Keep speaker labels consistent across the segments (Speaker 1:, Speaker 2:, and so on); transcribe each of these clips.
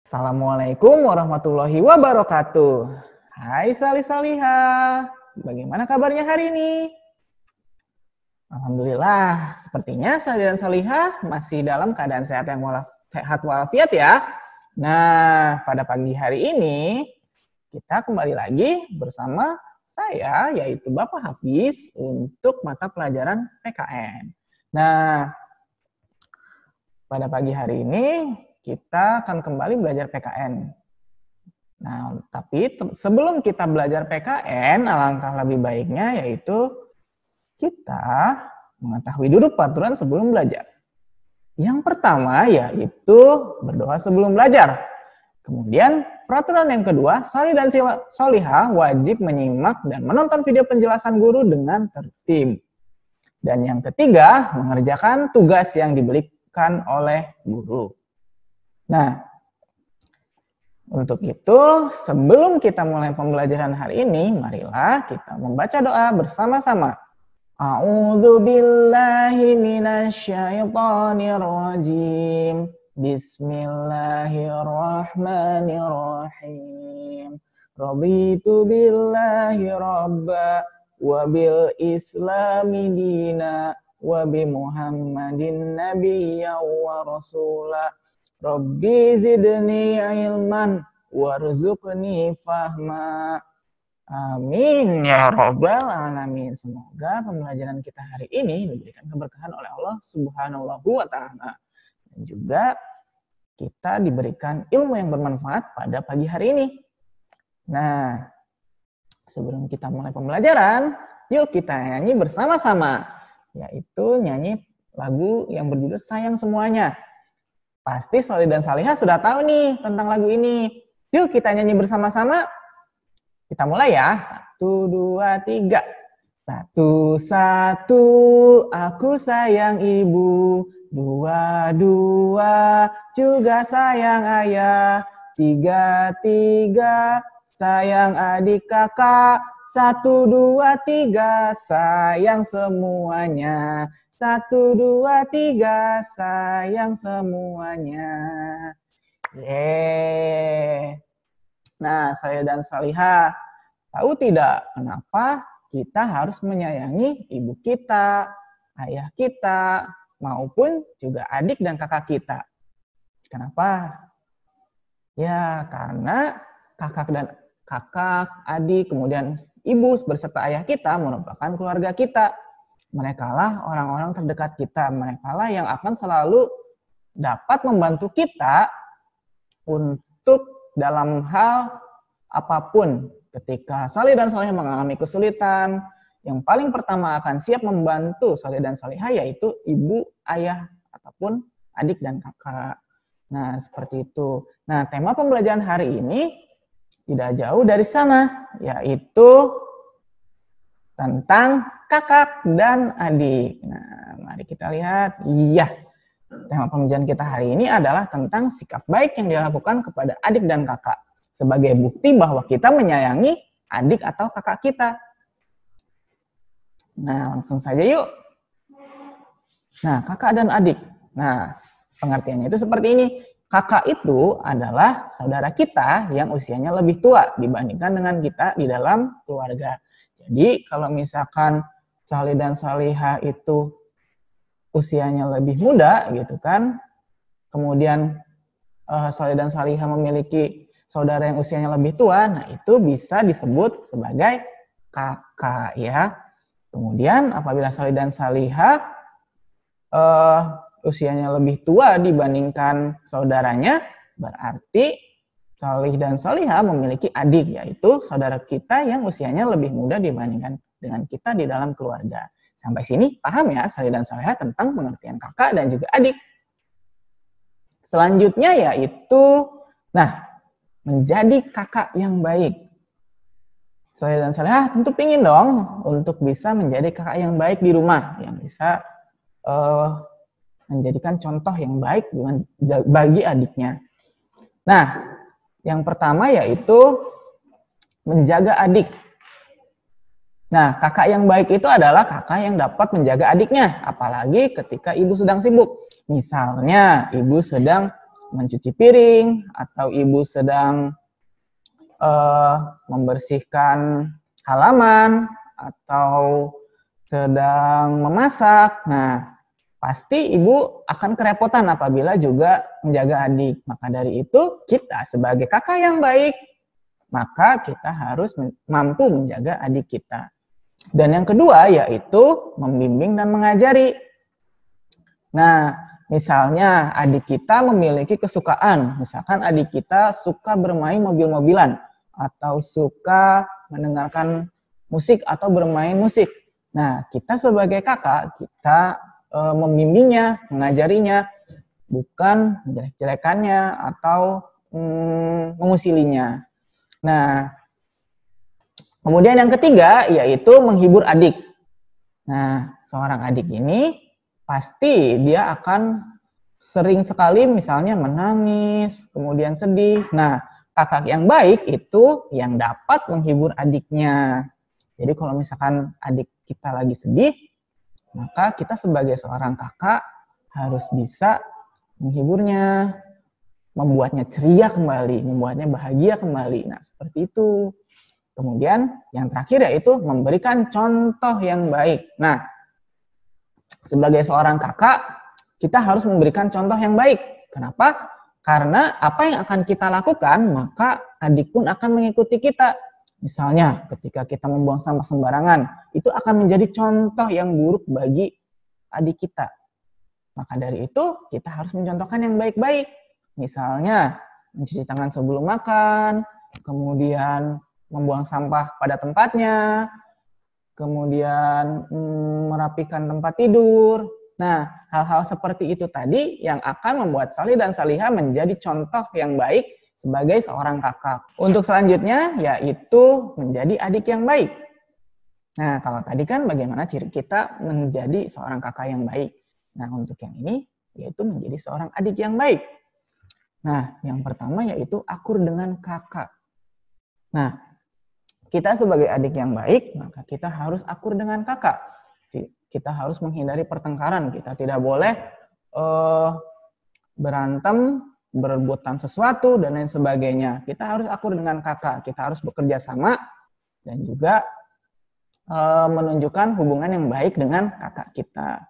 Speaker 1: Assalamualaikum warahmatullahi wabarakatuh. Hai Salih Salihah, bagaimana kabarnya hari ini? Alhamdulillah, sepertinya Salih dan Salihah masih dalam keadaan sehat walafiat ya. Nah, pada pagi hari ini kita kembali lagi bersama saya, yaitu Bapak Hafiz, untuk mata pelajaran PKN. Nah, pada pagi hari ini kita akan kembali belajar PKN. Nah, tapi sebelum kita belajar PKN, alangkah lebih baiknya yaitu kita mengetahui dulu peraturan sebelum belajar. Yang pertama yaitu berdoa sebelum belajar. Kemudian peraturan yang kedua, Salih dan Salihah wajib menyimak dan menonton video penjelasan guru dengan tertib. Dan yang ketiga, mengerjakan tugas yang diberikan oleh guru. Nah, untuk itu sebelum kita mulai pembelajaran hari ini, marilah kita membaca doa bersama-sama. A'udzubillahi minasyaitonirrajim. Bismillahirrahmanirrahim. Raditu billahi rabba wa bil islami dina wa bi Muhammadin nabiyya wa rasulah. Rabbi zidni ilman warzuqni fahma. Amin ya rabbal alamin. Semoga pembelajaran kita hari ini diberikan keberkahan oleh Allah Subhanahu wa ta'ala. Dan juga kita diberikan ilmu yang bermanfaat pada pagi hari ini. Nah, sebelum kita mulai pembelajaran, yuk kita nyanyi bersama-sama. Yaitu nyanyi lagu yang berjudul Sayang Semuanya. Pasti Salih dan Salihah sudah tahu nih tentang lagu ini. Yuk kita nyanyi bersama-sama. Kita mulai ya. 1, 2, 3. 1, 1 aku sayang ibu. 2, 2 juga sayang ayah. 3, 3 sayang adik kakak. 1, 2, 3 sayang semuanya. 1, 2, 3 sayang semuanya. Yeay. Nah, saya dan Salihah, tahu tidak kenapa kita harus menyayangi ibu kita, ayah kita, maupun juga adik dan kakak kita? Kenapa? Ya, karena kakak, adik, kemudian ibu berserta ayah kita merupakan keluarga kita. Merekalah orang-orang terdekat kita. Merekalah yang akan selalu dapat membantu kita untuk dalam hal apapun. Ketika Salih dan Salihah mengalami kesulitan, yang paling pertama akan siap membantu Salih dan Salihah yaitu ibu, ayah, ataupun adik dan kakak. Nah, seperti itu. Nah, tema pembelajaran hari ini tidak jauh dari sana, yaitu tentang kakak dan adik. Nah, mari kita lihat. Iya, tema pembelajaran kita hari ini adalah tentang sikap baik yang dilakukan kepada adik dan kakak. Sebagai bukti bahwa kita menyayangi adik atau kakak kita. Nah, langsung saja yuk. Nah, kakak dan adik. Nah, pengertiannya itu seperti ini. Kakak itu adalah saudara kita yang usianya lebih tua dibandingkan dengan kita di dalam keluarga. Jadi kalau misalkan Salih dan Salihah itu usianya lebih muda gitu kan, kemudian Salih dan Salihah memiliki saudara yang usianya lebih tua, nah itu bisa disebut sebagai kakak ya. Kemudian apabila Salih dan Salihah usianya lebih tua dibandingkan saudaranya, berarti Salih dan Salihah memiliki adik, yaitu saudara kita yang usianya lebih muda dibandingkan dengan kita di dalam keluarga. Sampai sini paham ya Salih dan Salihah tentang pengertian kakak dan juga adik. Selanjutnya yaitu, menjadi kakak yang baik. Salih dan Salihah tentu ingin dong untuk bisa menjadi kakak yang baik di rumah, yang bisa menjadikan contoh yang baik bagi adiknya. Nah, yang pertama yaitu menjaga adik. Nah, kakak yang baik itu adalah kakak yang dapat menjaga adiknya, apalagi ketika ibu sedang sibuk. Misalnya, ibu sedang mencuci piring, atau ibu sedang membersihkan halaman, atau sedang memasak. Nah, pasti ibu akan kerepotan apabila juga menjaga adik. Maka dari itu, kita sebagai kakak yang baik, maka kita harus mampu menjaga adik kita. Dan yang kedua yaitu membimbing dan mengajari. Nah, misalnya adik kita memiliki kesukaan, misalkan adik kita suka bermain mobil-mobilan, atau suka mendengarkan musik atau bermain musik. Nah, kita sebagai kakak, kita membimbingnya, mengajarinya, bukan menjelek-jelekannya atau mengusilinya. Nah, kemudian yang ketiga yaitu menghibur adik. Nah, seorang adik ini pasti dia akan sering sekali misalnya menangis, kemudian sedih. Nah, kakak yang baik itu yang dapat menghibur adiknya. Jadi kalau misalkan adik kita lagi sedih, maka kita sebagai seorang kakak harus bisa menghiburnya, membuatnya ceria kembali, membuatnya bahagia kembali. Nah, seperti itu. Kemudian yang terakhir yaitu memberikan contoh yang baik. Nah, sebagai seorang kakak, kita harus memberikan contoh yang baik. Kenapa? Karena apa yang akan kita lakukan, maka adik pun akan mengikuti kita. Misalnya, ketika kita membuang sampah sembarangan, itu akan menjadi contoh yang buruk bagi adik kita. Maka dari itu, kita harus mencontohkan yang baik-baik. Misalnya, mencuci tangan sebelum makan, kemudian membuang sampah pada tempatnya, kemudian merapikan tempat tidur. Nah, hal-hal seperti itu tadi yang akan membuat Salih dan Salihah menjadi contoh yang baik sebagai seorang kakak. Untuk selanjutnya, yaitu menjadi adik yang baik. Nah, kalau tadi kan bagaimana ciri kita menjadi seorang kakak yang baik. Nah, untuk yang ini, yaitu menjadi seorang adik yang baik. Nah, yang pertama yaitu akur dengan kakak. Nah, kita sebagai adik yang baik, maka kita harus akur dengan kakak. Kita harus menghindari pertengkaran. Kita tidak boleh berantem, berebutan sesuatu, dan lain sebagainya. Kita harus akur dengan kakak. Kita harus bekerja sama dan juga menunjukkan hubungan yang baik dengan kakak kita.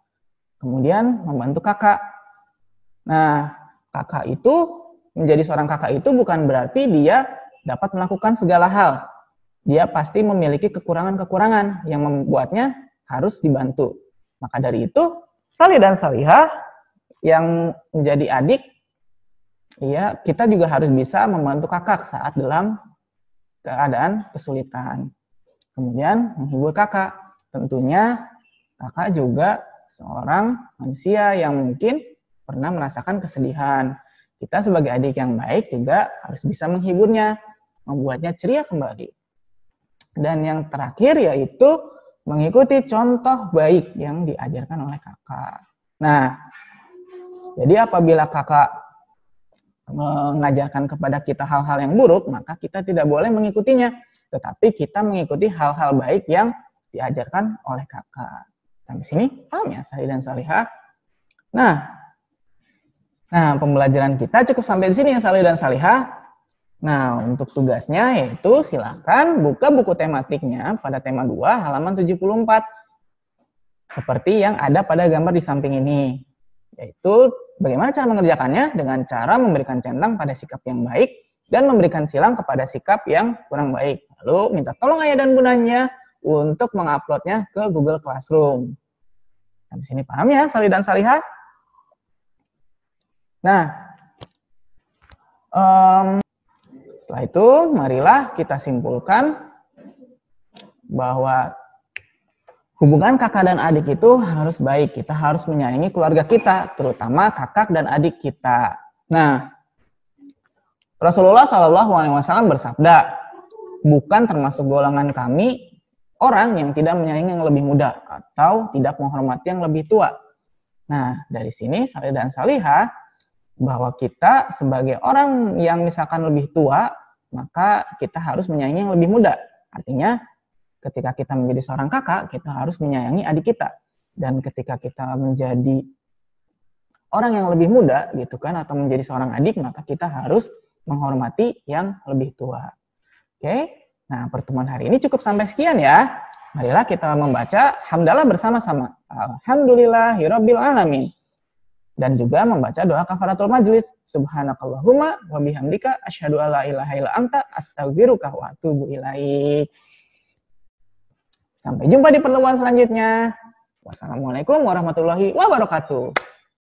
Speaker 1: Kemudian membantu kakak. Nah, kakak itu, menjadi seorang kakak itu bukan berarti dia dapat melakukan segala hal. Dia pasti memiliki kekurangan-kekurangan yang membuatnya harus dibantu. Maka dari itu, Salih dan Salihah yang menjadi adik, ya kita juga harus bisa membantu kakak saat dalam keadaan kesulitan. Kemudian menghibur kakak. Tentunya kakak juga seorang manusia yang mungkin pernah merasakan kesedihan. Kita sebagai adik yang baik juga harus bisa menghiburnya, membuatnya ceria kembali. Dan yang terakhir yaitu mengikuti contoh baik yang diajarkan oleh kakak. Nah, jadi apabila kakak mengajarkan kepada kita hal-hal yang buruk, maka kita tidak boleh mengikutinya. Tetapi kita mengikuti hal-hal baik yang diajarkan oleh kakak. Sampai sini paham ya Salih dan Salihah? Nah, pembelajaran kita cukup sampai di sini ya Salih dan Salihah. Nah, untuk tugasnya yaitu silakan buka buku tematiknya pada tema 2 halaman 74. Seperti yang ada pada gambar di samping ini. Yaitu bagaimana cara mengerjakannya dengan cara memberikan centang pada sikap yang baik dan memberikan silang kepada sikap yang kurang baik. Lalu minta tolong ayah dan bundanya untuk menguploadnya ke Google Classroom. Sampai sini paham ya Salih dan Salihah? Nah, setelah itu, marilah kita simpulkan bahwa hubungan kakak dan adik itu harus baik. Kita harus menyayangi keluarga kita, terutama kakak dan adik kita. Nah, Rasulullah SAW bersabda, bukan termasuk golongan kami orang yang tidak menyayangi yang lebih muda atau tidak menghormati yang lebih tua. Nah, dari sini Salih dan Salihah bahwa kita sebagai orang yang misalkan lebih tua, maka kita harus menyayangi yang lebih muda. Artinya, ketika kita menjadi seorang kakak, kita harus menyayangi adik kita. Dan ketika kita menjadi orang yang lebih muda gitu kan, atau menjadi seorang adik, maka kita harus menghormati yang lebih tua. Oke, nah pertemuan hari ini cukup sampai sekian ya. Marilah kita membaca hamdalah bersama-sama. Alhamdulillahirabbil alamin. Dan juga membaca doa kafaratul majlis. Subhanakallahumma wa bihamdika asyhadu alla ilaha illa anta astaghfiruka wa atubu ilaik. Sampai jumpa di pertemuan selanjutnya. Wassalamualaikum warahmatullahi wabarakatuh.